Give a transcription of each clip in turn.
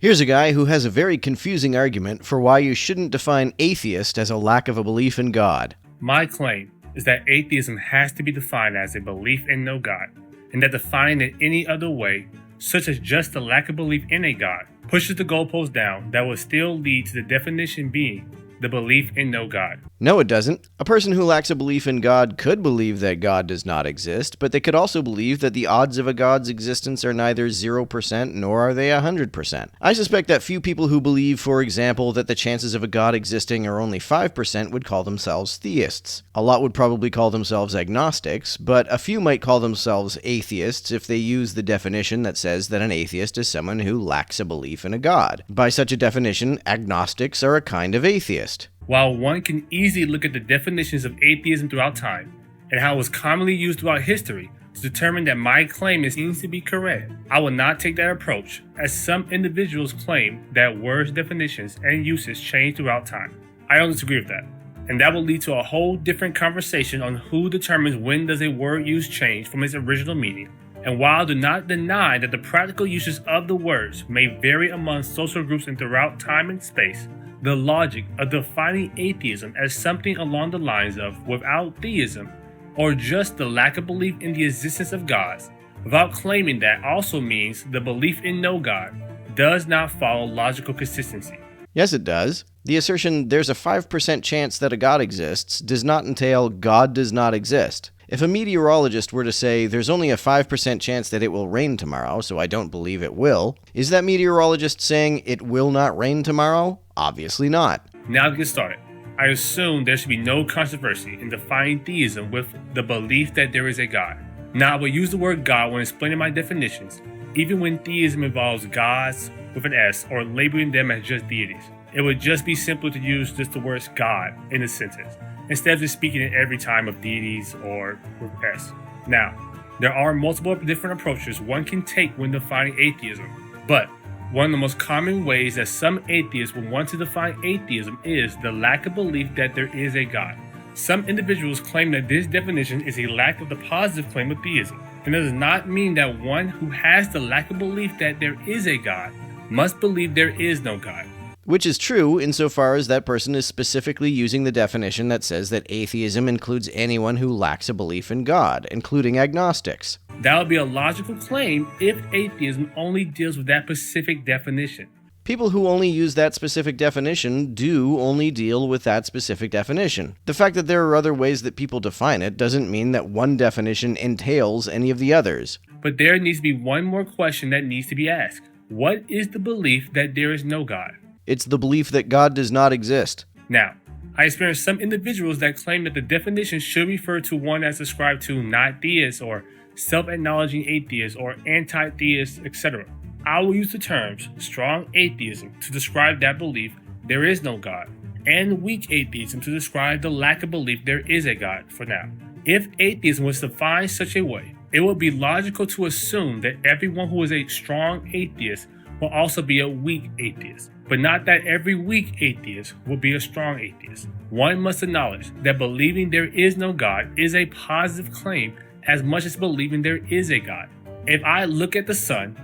Here's a guy who has a very confusing argument for why you shouldn't define atheist as a lack of a belief in God. My claim is that atheism has to be defined as a belief in no God, and that defining it any other way, such as just the lack of belief in a God, pushes the goalpost down that will still lead to the definition being the belief in no God. No, it doesn't. A person who lacks a belief in God could believe that God does not exist, but they could also believe that the odds of a God's existence are neither 0% nor are they 100%. I suspect that few people who believe, for example, that the chances of a God existing are only 5% would call themselves theists. A lot would probably call themselves agnostics, but a few might call themselves atheists if they use the definition that says that an atheist is someone who lacks a belief in a God. By such a definition, agnostics are a kind of atheist. While one can easily look at the definitions of atheism throughout time and how it was commonly used throughout history to determine that my claim seems to be correct, I will not take that approach, as some individuals claim that words, definitions, and uses change throughout time. I don't disagree with that, and that will lead to a whole different conversation on who determines when does a word use change from its original meaning. And while I do not deny that the practical uses of the words may vary among social groups and throughout time and space, the logic of defining atheism as something along the lines of without theism, or just the lack of belief in the existence of gods, without claiming that also means the belief in no God, does not follow logical consistency. Yes, it does. The assertion there's a 5% chance that a God exists does not entail God does not exist. If a meteorologist were to say there's only a 5% chance that it will rain tomorrow, so I don't believe it will, is that meteorologist saying it will not rain tomorrow? Obviously not. Now to get started, I assume there should be no controversy in defining theism with the belief that there is a God. Now I will use the word God when explaining my definitions, even when theism involves gods with an S or labeling them as just deities. It would just be simpler to use just the words God in a sentence, instead of just speaking in every time of deities or with S. Now, there are multiple different approaches one can take when defining atheism, but one of the most common ways that some atheists will want to define atheism is the lack of belief that there is a God. Some individuals claim that this definition is a lack of the positive claim of theism, and it does not mean that one who has the lack of belief that there is a God must believe there is no God. Which is true insofar as that person is specifically using the definition that says that atheism includes anyone who lacks a belief in God, including agnostics. That would be a logical claim if atheism only deals with that specific definition. People who only use that specific definition do only deal with that specific definition. The fact that there are other ways that people define it doesn't mean that one definition entails any of the others. But there needs to be one more question that needs to be asked. What is the belief that there is no God? It's the belief that God does not exist. Now, I experience some individuals that claim that the definition should refer to one as ascribed to not theists or self-acknowledging atheists or anti-theists, etc. I will use the terms strong atheism to describe that belief there is no God, and weak atheism to describe the lack of belief there is a God for now. If atheism was defined such a way, it would be logical to assume that everyone who is a strong atheist will also be a weak atheist, but not that every weak atheist will be a strong atheist. One must acknowledge that believing there is no God is a positive claim as much as believing there is a God. If I look at the sun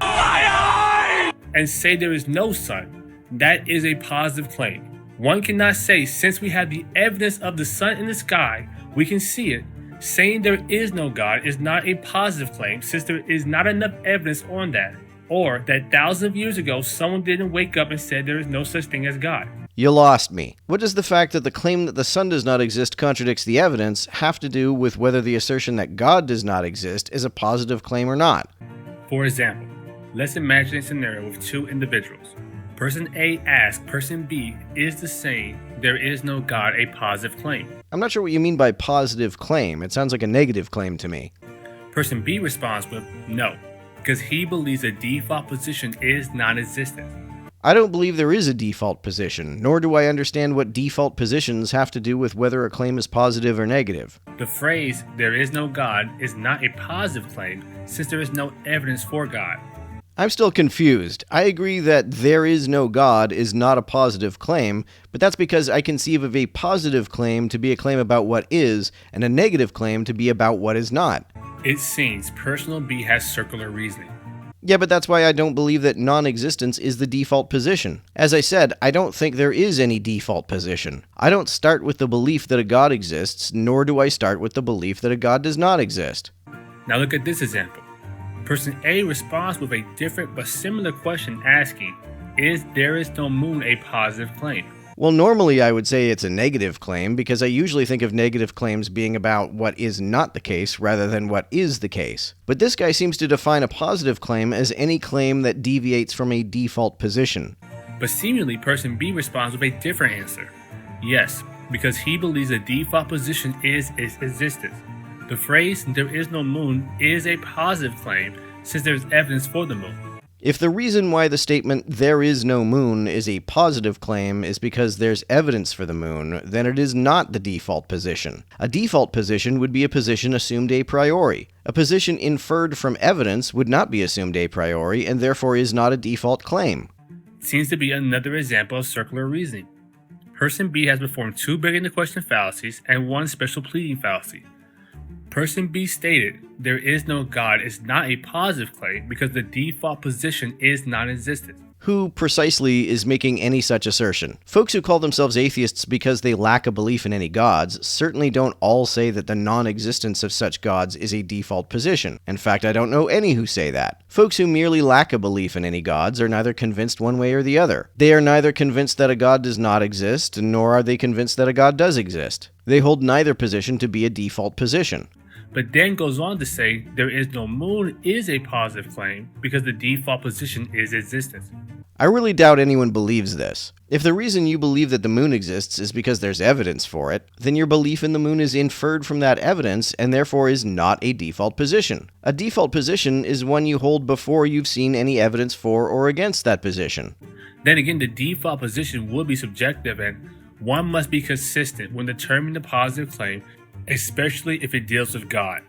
and say there is no sun, that is a positive claim. One cannot say, since we have the evidence of the sun in the sky, we can see it. Saying there is no God is not a positive claim, since there is not enough evidence on that. Or that thousands of years ago, someone didn't wake up and said there is no such thing as God. You lost me. What does the fact that the claim that the sun does not exist contradicts the evidence have to do with whether the assertion that God does not exist is a positive claim or not? For example, let's imagine a scenario with two individuals. Person A asks Person B, is the saying there is no God a positive claim? I'm not sure what you mean by positive claim. It sounds like a negative claim to me. Person B responds with no, because he believes the default position is non-existent. I don't believe there is a default position, nor do I understand what default positions have to do with whether a claim is positive or negative. The phrase, there is no God, is not a positive claim, since there is no evidence for God. I'm still confused. I agree that there is no God is not a positive claim, but that's because I conceive of a positive claim to be a claim about what is, and a negative claim to be about what is not. It seems Personal B has circular reasoning. Yeah, but that's why I don't believe that non-existence is the default position. As I said, I don't think there is any default position. I don't start with the belief that a God exists, nor do I start with the belief that a God does not exist. Now look at this example. Person A responds with a different but similar question asking, is there is no moon a positive claim? Well, normally I would say it's a negative claim because I usually think of negative claims being about what is not the case rather than what is the case. But this guy seems to define a positive claim as any claim that deviates from a default position. But seemingly person B responds with a different answer. Yes, because he believes the default position is its existence. The phrase, there is no moon, is a positive claim since there is evidence for the moon. If the reason why the statement, there is no moon, is a positive claim is because there's evidence for the moon, then it is not the default position. A default position would be a position assumed a priori. A position inferred from evidence would not be assumed a priori and therefore is not a default claim. Seems to be another example of circular reasoning. Person B has performed 2 begging the question fallacies and 1 special pleading fallacy. Person B stated, there is no God is not a positive claim because the default position is non-existent. Who precisely is making any such assertion? Folks who call themselves atheists because they lack a belief in any gods certainly don't all say that the non-existence of such gods is a default position. In fact, I don't know any who say that. Folks who merely lack a belief in any gods are neither convinced one way or the other. They are neither convinced that a god does not exist, nor are they convinced that a god does exist. They hold neither position to be a default position. But then goes on to say there is no moon is a positive claim because the default position is existence. I really doubt anyone believes this. If the reason you believe that the moon exists is because there's evidence for it, then your belief in the moon is inferred from that evidence and therefore is not a default position. A default position is one you hold before you've seen any evidence for or against that position. Then again, the default position would be subjective and one must be consistent when determining the positive claim, especially if it deals with God.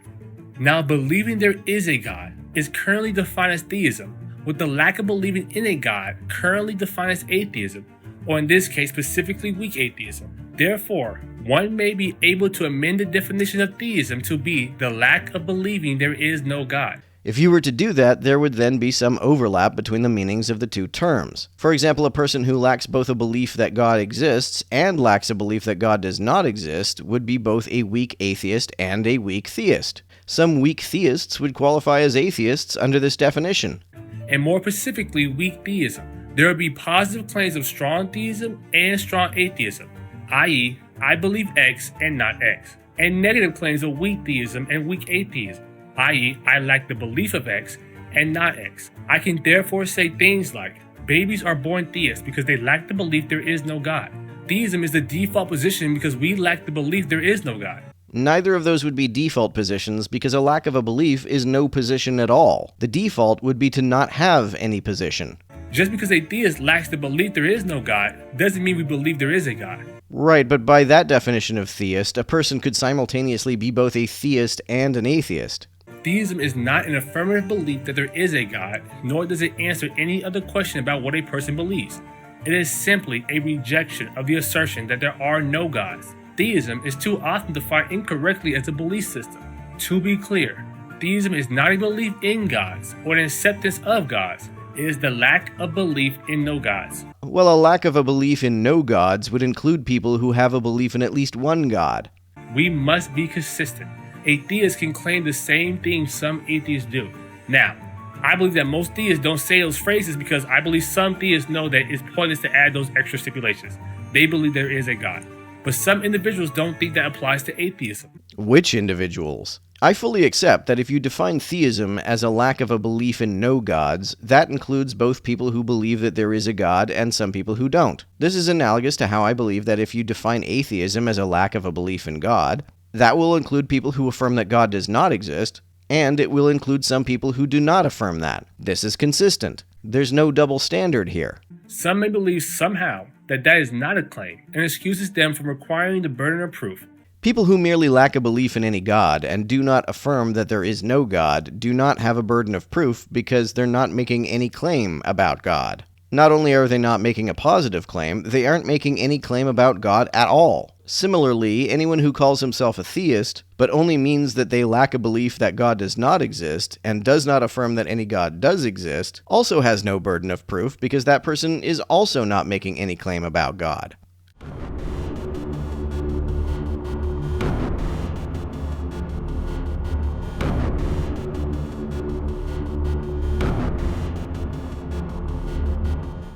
Now, believing there is a God is currently defined as theism, with the lack of believing in a God currently defined as atheism, or in this case specifically weak atheism. Therefore, one may be able to amend the definition of theism to be the lack of believing there is no God. If you were to do that, there would then be some overlap between the meanings of the two terms. For example, a person who lacks both a belief that God exists and lacks a belief that God does not exist would be both a weak atheist and a weak theist. Some weak theists would qualify as atheists under this definition. And more specifically, weak theism. There would be positive claims of strong theism and strong atheism, i.e., I believe X and not X, and negative claims of weak theism and weak atheism, i.e., I lack the belief of X and not X. I can therefore say things like, babies are born theists because they lack the belief there is no God. Theism is the default position because we lack the belief there is no God. Neither of those would be default positions because a lack of a belief is no position at all. The default would be to not have any position. Just because a theist lacks the belief there is no God doesn't mean we believe there is a God. Right, but by that definition of theist, a person could simultaneously be both a theist and an atheist. Theism is not an affirmative belief that there is a God, nor does it answer any other question about what a person believes. It is simply a rejection of the assertion that there are no gods. Theism is too often defined incorrectly as a belief system. To be clear, theism is not a belief in gods or an acceptance of gods. It is the lack of belief in no gods. Well, a lack of a belief in no gods would include people who have a belief in at least one god. We must be consistent. A theist can claim the same thing some atheists do. Now, I believe that most theists don't say those phrases because I believe some theists know that it's pointless to add those extra stipulations. They believe there is a God. But some individuals don't think that applies to atheism. Which individuals? I fully accept that if you define theism as a lack of a belief in no gods, that includes both people who believe that there is a God and some people who don't. This is analogous to how I believe that if you define atheism as a lack of a belief in God, that will include people who affirm that God does not exist, and it will include some people who do not affirm that. This is consistent. There's no double standard here. Some may believe somehow that is not a claim and excuses them from requiring the burden of proof. People who merely lack a belief in any god and do not affirm that there is no God do not have a burden of proof because they're not making any claim about God. Not only are they not making a positive claim, they aren't making any claim about God at all. Similarly, anyone who calls himself a theist, but only means that they lack a belief that God does not exist, and does not affirm that any God does exist, also has no burden of proof because that person is also not making any claim about God.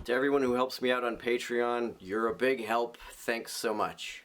To everyone who helps me out on Patreon, you're a big help. Thanks so much.